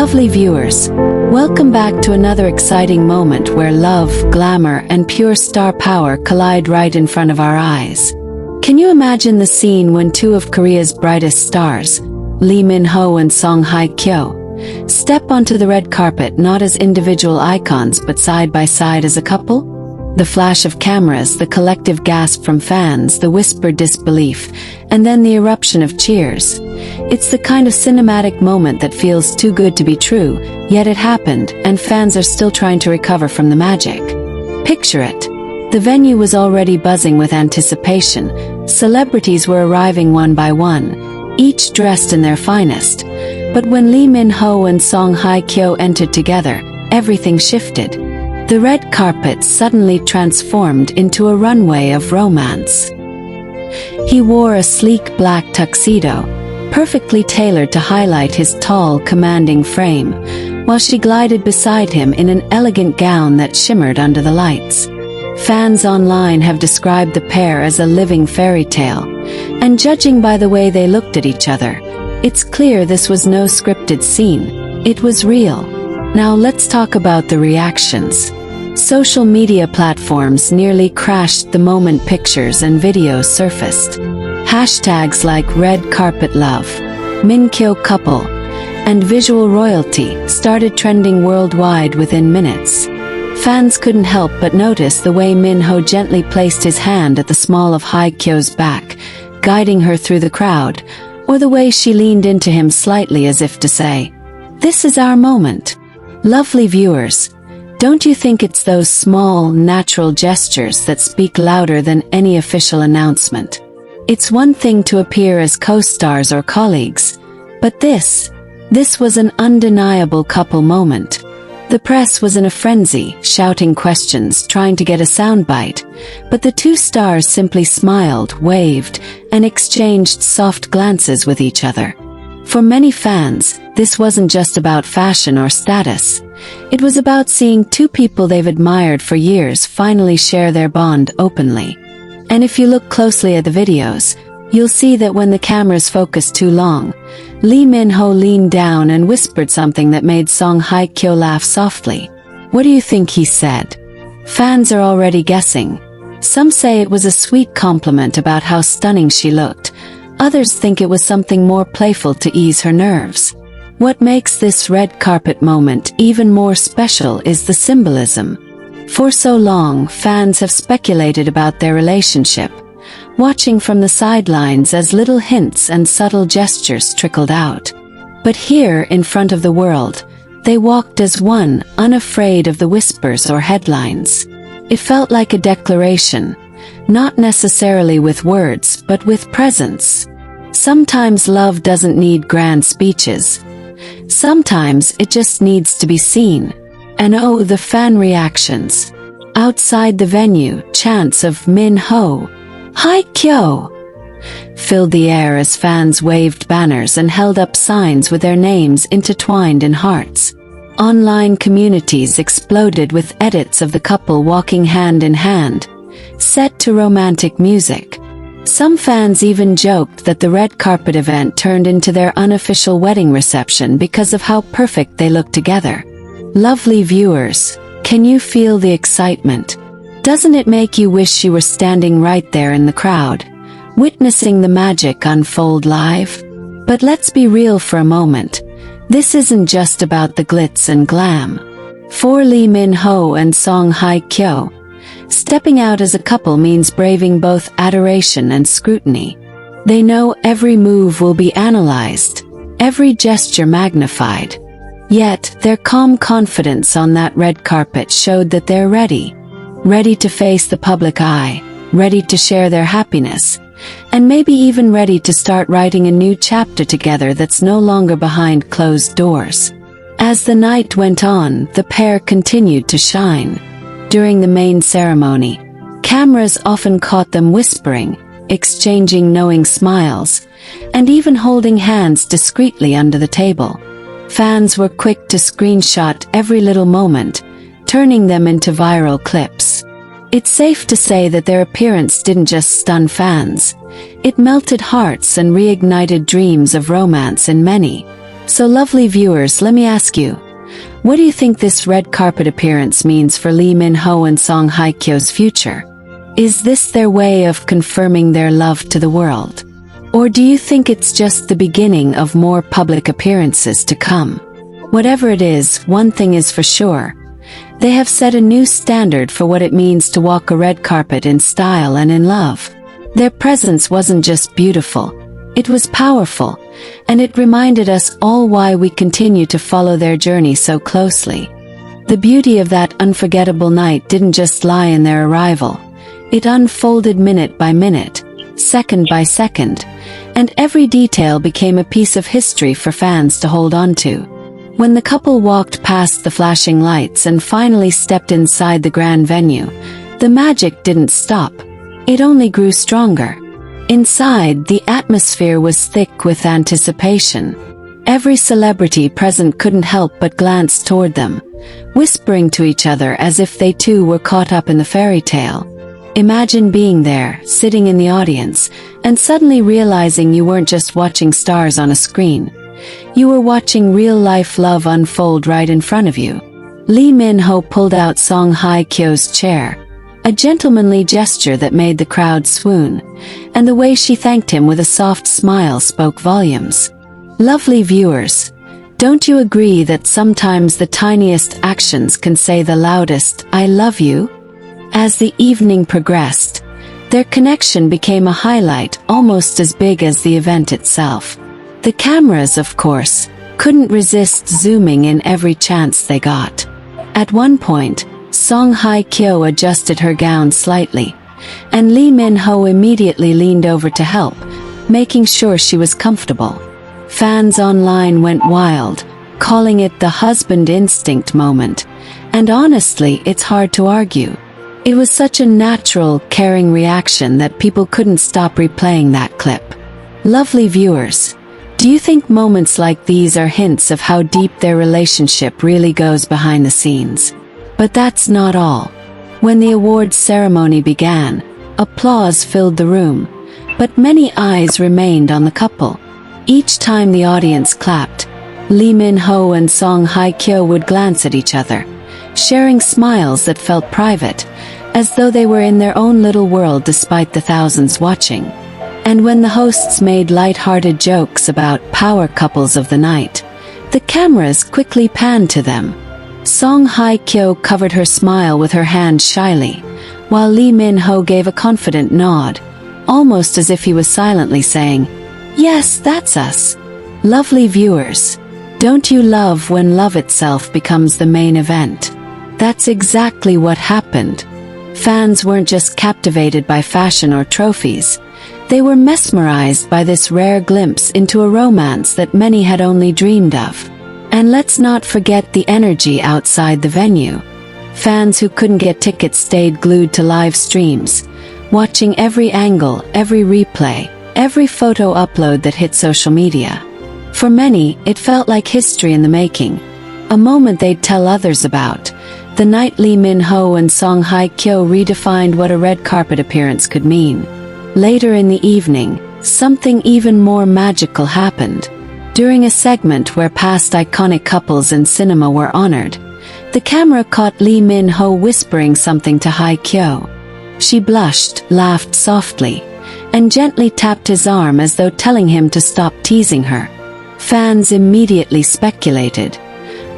Lovely viewers, welcome back to another exciting moment where love, glamour, and pure star power collide right in front of our eyes. Can you imagine the scene when two of Korea's brightest stars, Lee Min-ho and Hye Kyo, step onto the red carpet not as individual icons but side by side as a couple? The flash of cameras, the collective gasp from fans, the whispered disbelief, and then the eruption of cheers. It's the kind of cinematic moment that feels too good to be true, yet it happened, and fans are still trying to recover from the magic. Picture it. The venue was already buzzing with anticipation. Celebrities were arriving one by one, each dressed in their finest. But when Lee Min-ho and Hye Kyo entered together, everything shifted. The red carpet suddenly transformed into a runway of romance. He wore a sleek black tuxedo, perfectly tailored to highlight his tall, commanding frame, while she glided beside him in an elegant gown that shimmered under the lights. Fans online have described the pair as a living fairy tale, and judging by the way they looked at each other, it's clear this was no scripted scene. It was real. Now let's talk about the reactions. Social media platforms nearly crashed the moment pictures and videos surfaced. Hashtags like Red Carpet Love, Min Kyo Couple, and Visual Royalty started trending worldwide within minutes. Fans couldn't help but notice the way Min-ho gently placed his hand at the small of Hye Kyo's back, guiding her through the crowd, or the way she leaned into him slightly as if to say, "This is our moment." Lovely viewers, don't you think it's those small, natural gestures that speak louder than any official announcement? It's one thing to appear as co-stars or colleagues, but this was an undeniable couple moment. The press was in a frenzy, shouting questions, trying to get a soundbite, but the two stars simply smiled, waved, and exchanged soft glances with each other. For many fans, this wasn't just about fashion or status. It was about seeing two people they've admired for years finally share their bond openly. And if you look closely at the videos, you'll see that when the cameras focused too long, Lee Min-ho leaned down and whispered something that made Hye Kyo laugh softly. What do you think he said? Fans are already guessing. Some say it was a sweet compliment about how stunning she looked. Others think it was something more playful to ease her nerves. What makes this red carpet moment even more special is the symbolism. For so long, fans have speculated about their relationship, watching from the sidelines as little hints and subtle gestures trickled out. But here, in front of the world, they walked as one, unafraid of the whispers or headlines. It felt like a declaration, not necessarily with words, but with presence. Sometimes love doesn't need grand speeches. Sometimes it just needs to be seen. And oh, the fan reactions. Outside the venue, chants of Min-ho, Hye Kyo filled the air as fans waved banners and held up signs with their names intertwined in hearts. Online communities exploded with edits of the couple walking hand in hand, set to romantic music. Some fans even joked that the red carpet event turned into their unofficial wedding reception because of how perfect they looked together. Lovely viewers, can you feel the excitement? Doesn't it make you wish you were standing right there in the crowd, witnessing the magic unfold live? But let's be real for a moment. This isn't just about the glitz and glam. For Lee Min-ho and Hye Kyo, stepping out as a couple means braving both adoration and scrutiny. They know every move will be analyzed, every gesture magnified. Yet, their calm confidence on that red carpet showed that they're ready to face the public eye, ready to share their happiness, and maybe even ready to start writing a new chapter together that's no longer behind closed doors. As the night went on, the pair continued to shine. During the main ceremony, cameras often caught them whispering, exchanging knowing smiles, and even holding hands discreetly under the table. Fans were quick to screenshot every little moment, turning them into viral clips. It's safe to say that their appearance didn't just stun fans. It melted hearts and reignited dreams of romance in many. So lovely viewers, let me ask you, what do you think this red carpet appearance means for Lee Min-ho and Song Hye Kyo's future? Is this their way of confirming their love to the world? Or do you think it's just the beginning of more public appearances to come? Whatever it is, one thing is for sure. They have set a new standard for what it means to walk a red carpet in style and in love. Their presence wasn't just beautiful, it was powerful, and it reminded us all why we continue to follow their journey so closely. The beauty of that unforgettable night didn't just lie in their arrival. It unfolded minute by minute, second by second, and every detail became a piece of history for fans to hold on to. When the couple walked past the flashing lights and finally stepped inside the grand venue, the magic didn't stop. It only grew stronger. Inside, the atmosphere was thick with anticipation. Every celebrity present couldn't help but glance toward them, whispering to each other as if they too were caught up in the fairy tale. Imagine being there, sitting in the audience, and suddenly realizing you weren't just watching stars on a screen. You were watching real-life love unfold right in front of you. Lee Min-ho pulled out Song Hye Kyo's chair, a gentlemanly gesture that made the crowd swoon, and the way she thanked him with a soft smile spoke volumes. Lovely viewers, don't you agree that sometimes the tiniest actions can say the loudest, "I love you"? As the evening progressed, their connection became a highlight almost as big as the event itself. The cameras, of course, couldn't resist zooming in every chance they got. At one point, Song Hye Kyo adjusted her gown slightly, and Lee Min-ho immediately leaned over to help, making sure she was comfortable. Fans online went wild, calling it the husband instinct moment, and honestly, it's hard to argue. It was such a natural, caring reaction that people couldn't stop replaying that clip. Lovely viewers, do you think moments like these are hints of how deep their relationship really goes behind the scenes? But that's not all. When the awards ceremony began, applause filled the room, but many eyes remained on the couple. Each time the audience clapped, Lee Min-ho and Song Hye Kyo would glance at each other, sharing smiles that felt private, as though they were in their own little world despite the thousands watching. And when the hosts made light-hearted jokes about power couples of the night, the cameras quickly panned to them. Song Hye Kyo covered her smile with her hand shyly, while Lee Min-ho gave a confident nod, almost as if he was silently saying, "Yes, that's us." Lovely viewers, don't you love when love itself becomes the main event? That's exactly what happened. Fans weren't just captivated by fashion or trophies. They were mesmerized by this rare glimpse into a romance that many had only dreamed of. And let's not forget the energy outside the venue. Fans who couldn't get tickets stayed glued to live streams, watching every angle, every replay, every photo upload that hit social media. For many, it felt like history in the making, a moment they'd tell others about. The night Lee Min-ho and Song Hye Kyo redefined what a red carpet appearance could mean. Later in the evening, something even more magical happened. During a segment where past iconic couples in cinema were honored, the camera caught Lee Min-ho whispering something to Hye Kyo. She blushed, laughed softly, and gently tapped his arm as though telling him to stop teasing her. Fans immediately speculated.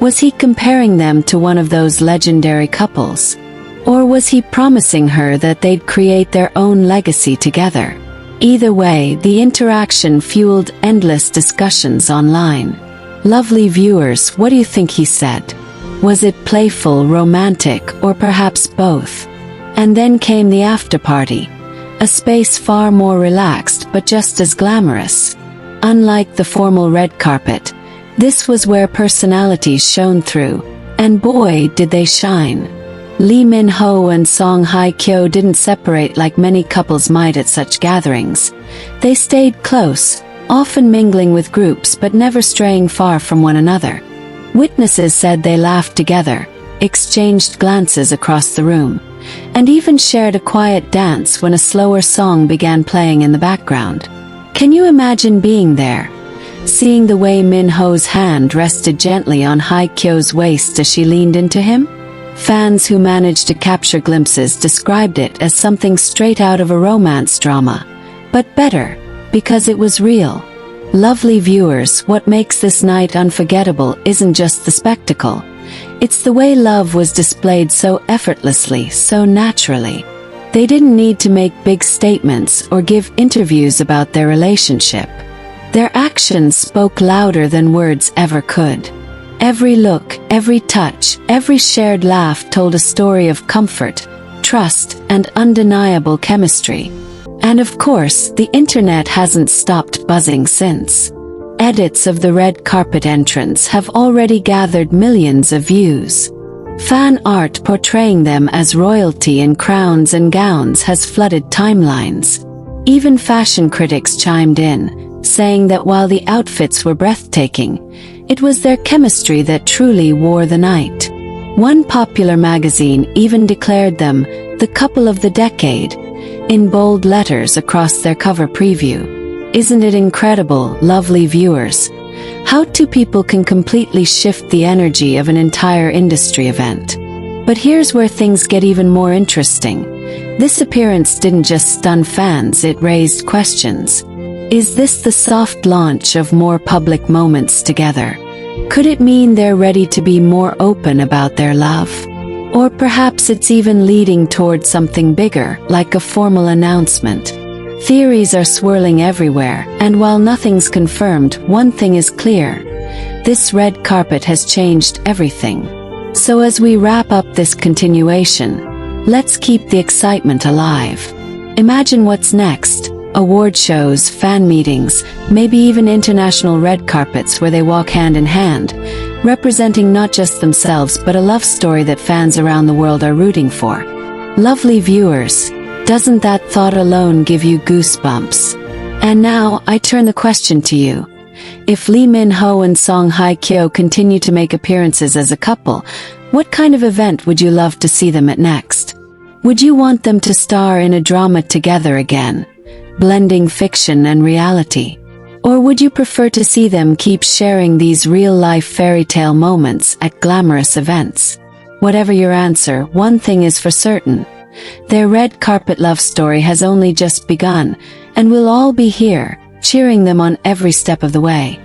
Was he comparing them to one of those legendary couples? Or was he promising her that they'd create their own legacy together? Either way, the interaction fueled endless discussions online. Lovely viewers, what do you think he said? Was it playful, romantic, or perhaps both? And then came the afterparty, a space far more relaxed but just as glamorous. Unlike the formal red carpet, this was where personalities shone through, and boy, did they shine. Lee Min-ho and Song Hye Kyo didn't separate like many couples might at such gatherings. They stayed close, often mingling with groups but never straying far from one another. Witnesses said they laughed together, exchanged glances across the room, and even shared a quiet dance when a slower song began playing in the background. Can you imagine being there? Seeing the way Min-ho's hand rested gently on Hye Kyo's waist as she leaned into him? Fans who managed to capture glimpses described it as something straight out of a romance drama. But better, because it was real. Lovely viewers, what makes this night unforgettable isn't just the spectacle. It's the way love was displayed so effortlessly, so naturally. They didn't need to make big statements or give interviews about their relationship. Their actions spoke louder than words ever could. Every look, every touch, every shared laugh told a story of comfort, trust, and undeniable chemistry. And of course, the internet hasn't stopped buzzing since. Edits of the red carpet entrance have already gathered millions of views. Fan art portraying them as royalty in crowns and gowns has flooded timelines. Even fashion critics chimed in, saying that while the outfits were breathtaking, it was their chemistry that truly wore the night. One popular magazine even declared them the couple of the decade, in bold letters across their cover preview. Isn't it incredible, lovely viewers, how two people can completely shift the energy of an entire industry event? But here's where things get even more interesting. This appearance didn't just stun fans, it raised questions. Is this the soft launch of more public moments together? Could it mean they're ready to be more open about their love? Or perhaps it's even leading toward something bigger, like a formal announcement. Theories are swirling everywhere, and while nothing's confirmed, one thing is clear. This red carpet has changed everything. So as we wrap up this continuation, let's keep the excitement alive. Imagine what's next. Award shows, fan meetings, maybe even international red carpets where they walk hand in hand, representing not just themselves but a love story that fans around the world are rooting for. Lovely viewers, doesn't that thought alone give you goosebumps? And now, I turn the question to you. If Lee Min-ho and Song Hye Kyo continue to make appearances as a couple, what kind of event would you love to see them at next? Would you want them to star in a drama together again, blending fiction and reality? Or would you prefer to see them keep sharing these real-life fairy tale moments at glamorous events? Whatever your answer, one thing is for certain. Their red carpet love story has only just begun, and we'll all be here, cheering them on every step of the way.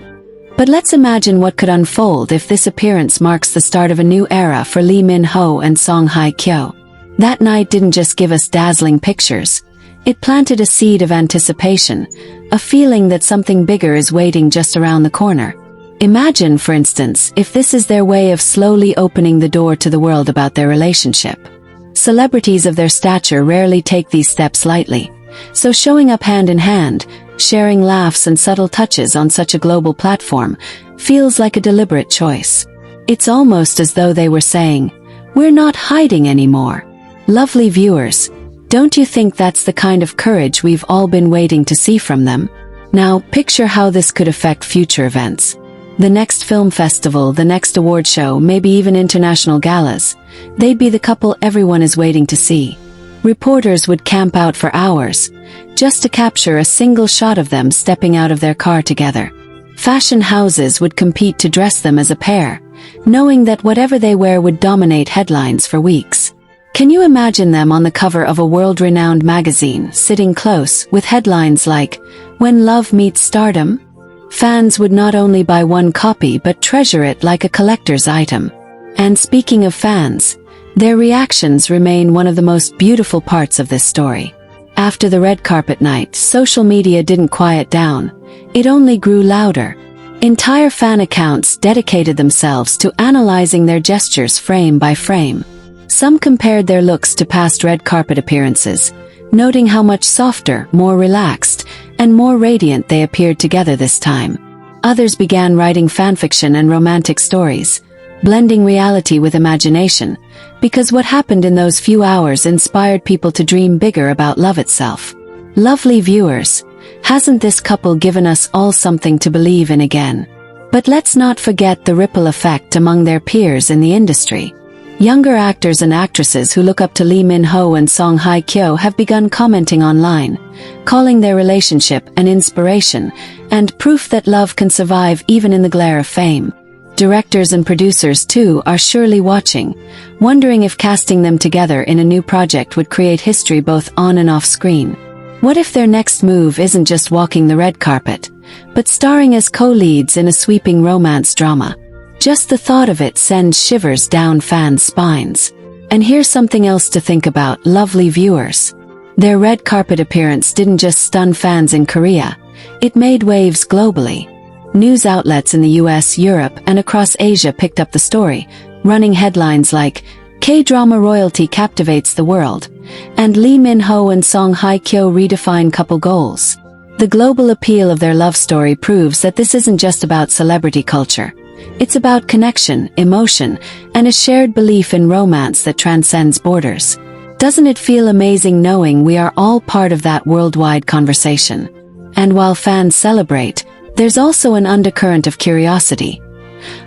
But let's imagine what could unfold if this appearance marks the start of a new era for Lee Min-ho and Song Hye Kyo. That night didn't just give us dazzling pictures. It planted a seed of anticipation, a feeling that something bigger is waiting just around the corner. Imagine, for instance, if this is their way of slowly opening the door to the world about their relationship. Celebrities of their stature rarely take these steps lightly, so showing up hand in hand, sharing laughs and subtle touches on such a global platform, feels like a deliberate choice. It's almost as though they were saying, "We're not hiding anymore." Lovely viewers, don't you think that's the kind of courage we've all been waiting to see from them? Now, picture how this could affect future events. The next film festival, the next award show, maybe even international galas. They'd be the couple everyone is waiting to see. Reporters would camp out for hours, just to capture a single shot of them stepping out of their car together. Fashion houses would compete to dress them as a pair, knowing that whatever they wear would dominate headlines for weeks. Can you imagine them on the cover of a world-renowned magazine, sitting close, with headlines like, "When Love Meets Stardom"? Fans would not only buy one copy but treasure it like a collector's item. And speaking of fans, their reactions remain one of the most beautiful parts of this story. After the red carpet night, social media didn't quiet down. It only grew louder. Entire fan accounts dedicated themselves to analyzing their gestures frame by frame. Some compared their looks to past red carpet appearances, noting how much softer, more relaxed, and more radiant they appeared together this time. Others began writing fanfiction and romantic stories, blending reality with imagination, because what happened in those few hours inspired people to dream bigger about love itself. Lovely viewers, hasn't this couple given us all something to believe in again? But let's not forget the ripple effect among their peers in the industry. Younger actors and actresses who look up to Lee Min-ho and Song Hye Kyo have begun commenting online, calling their relationship an inspiration, and proof that love can survive even in the glare of fame. Directors and producers too are surely watching, wondering if casting them together in a new project would create history both on and off screen. What if their next move isn't just walking the red carpet, but starring as co-leads in a sweeping romance drama? Just the thought of it sends shivers down fans' spines. And here's something else to think about, lovely viewers. Their red carpet appearance didn't just stun fans in Korea, it made waves globally. News outlets in the US, Europe, and across Asia picked up the story, running headlines like, "K-drama royalty captivates the world," and Lee Min-ho and Song Hye Kyo redefine couple goals. The global appeal of their love story proves that this isn't just about celebrity culture. It's about connection, emotion, and a shared belief in romance that transcends borders. Doesn't it feel amazing knowing we are all part of that worldwide conversation? And while fans celebrate, there's also an undercurrent of curiosity.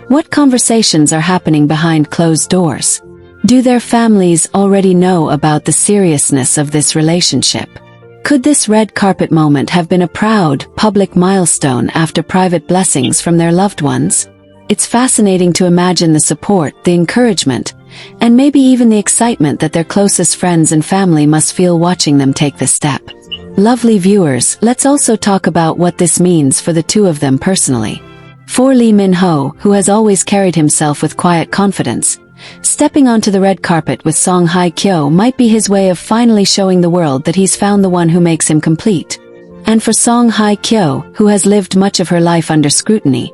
What conversations are happening behind closed doors? Do their families already know about the seriousness of this relationship? Could this red carpet moment have been a proud, public milestone after private blessings from their loved ones? It's fascinating to imagine the support, the encouragement, and maybe even the excitement that their closest friends and family must feel watching them take this step. Lovely viewers, let's also talk about what this means for the two of them personally. For Lee Min-ho, who has always carried himself with quiet confidence, stepping onto the red carpet with Song Hye Kyo might be his way of finally showing the world that he's found the one who makes him complete. And for Song Hye Kyo, who has lived much of her life under scrutiny,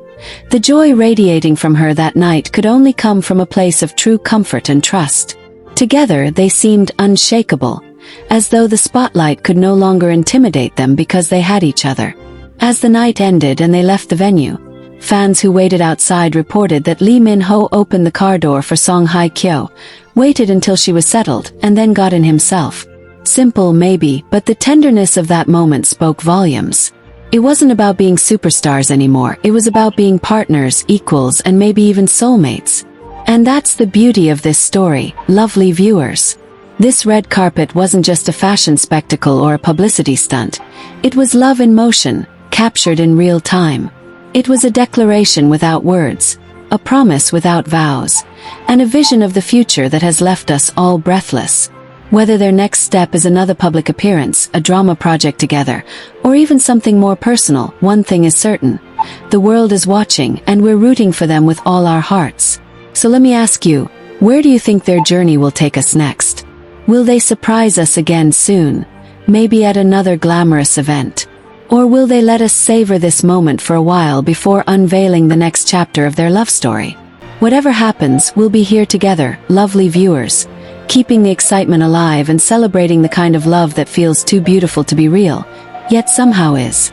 the joy radiating from her that night could only come from a place of true comfort and trust. Together they seemed unshakable, as though the spotlight could no longer intimidate them because they had each other. As the night ended and they left the venue, fans who waited outside reported that Lee Min-ho opened the car door for Song Hye Kyo, waited until she was settled, and then got in himself. Simple maybe, but the tenderness of that moment spoke volumes. It wasn't about being superstars anymore, it was about being partners, equals, and maybe even soulmates. And that's the beauty of this story, lovely viewers. This red carpet wasn't just a fashion spectacle or a publicity stunt. It was love in motion, captured in real time. It was a declaration without words, a promise without vows, and a vision of the future that has left us all breathless. Whether their next step is another public appearance, a drama project together, or even something more personal, one thing is certain. The world is watching, and we're rooting for them with all our hearts. So let me ask you, where do you think their journey will take us next? Will they surprise us again soon, maybe at another glamorous event? Or will they let us savor this moment for a while before unveiling the next chapter of their love story? Whatever happens, we'll be here together, lovely viewers, keeping the excitement alive and celebrating the kind of love that feels too beautiful to be real, yet somehow is.